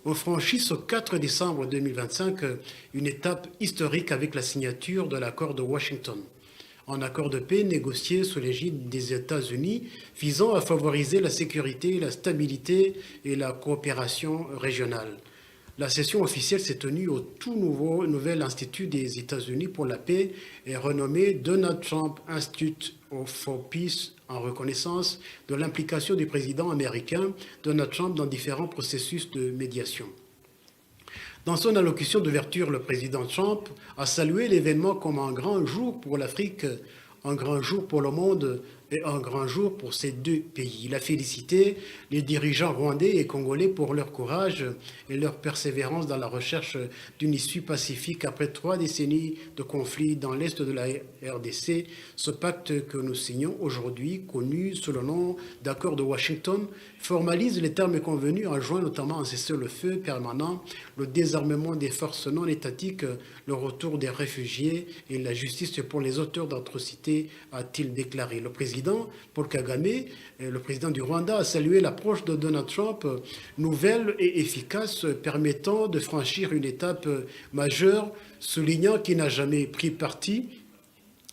On franchit ce 4 décembre 2025 une étape historique avec la signature de l'accord de Washington, un accord de paix négocié sous l'égide des États-Unis visant à favoriser la sécurité, la stabilité et la coopération régionale. La session officielle s'est tenue au tout nouvel Institut des États-Unis pour la paix et renommé Donald Trump Institute for Peace en reconnaissance de l'implication du président américain Donald Trump dans différents processus de médiation. Dans son allocution d'ouverture, le président Trump a salué l'événement comme un grand jour pour l'Afrique, un grand jour pour le monde et un grand jour pour ces deux pays. Il a félicité les dirigeants rwandais et congolais pour leur courage et leur persévérance dans la recherche d'une issue pacifique après 3 décennies de conflits dans l'est de la RDC. Ce pacte que nous signons aujourd'hui, connu sous le nom d'accord de Washington, formalise les termes convenus en juin, notamment un cessez-le-feu permanent, le désarmement des forces non étatiques, le retour des réfugiés et la justice pour les auteurs d'atrocités, a-t-il déclaré. Le président Paul Kagame, le président du Rwanda, a salué l'approche de Donald Trump, nouvelle et efficace, permettant de franchir une étape majeure, soulignant qu'il n'a jamais pris parti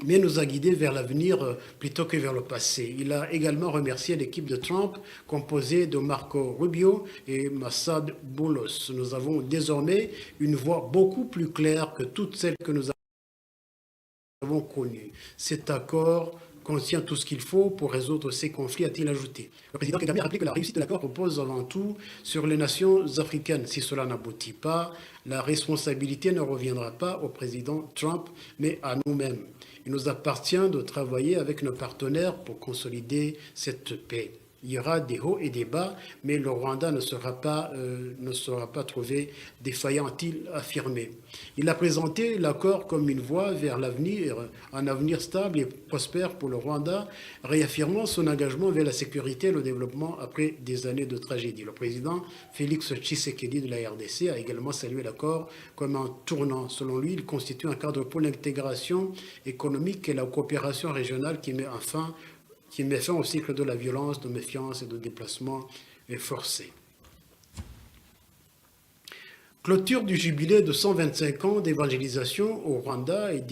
mais nous a guidés vers l'avenir plutôt que vers le passé. Il a également remercié l'équipe de Trump, composée de Marco Rubio et Massad Boulos. Nous avons désormais une voix beaucoup plus claire que toutes celles que nous avons connues. Cet accord contient tout ce qu'il faut pour résoudre ces conflits, a-t-il ajouté. Le président Kagame a rappelé que la réussite de l'accord repose avant tout sur les nations africaines. Si cela n'aboutit pas, la responsabilité ne reviendra pas au président Trump, mais à nous-mêmes. Il nous appartient de travailler avec nos partenaires pour consolider cette paix. Il y aura des hauts et des bas, mais le Rwanda ne sera pas trouvé défaillant, a-t-il affirmé. Il a présenté l'accord comme une voie vers l'avenir, un avenir stable et prospère pour le Rwanda, réaffirmant son engagement vers la sécurité et le développement après des années de tragédie. Le président Félix Tshisekedi de la RDC a également salué l'accord comme un tournant. Selon lui, il constitue un cadre pour l'intégration économique et la coopération régionale qui met fin au cycle de la violence, de méfiance et de déplacement forcés. Clôture du jubilé de 125 ans d'évangélisation au Rwanda et des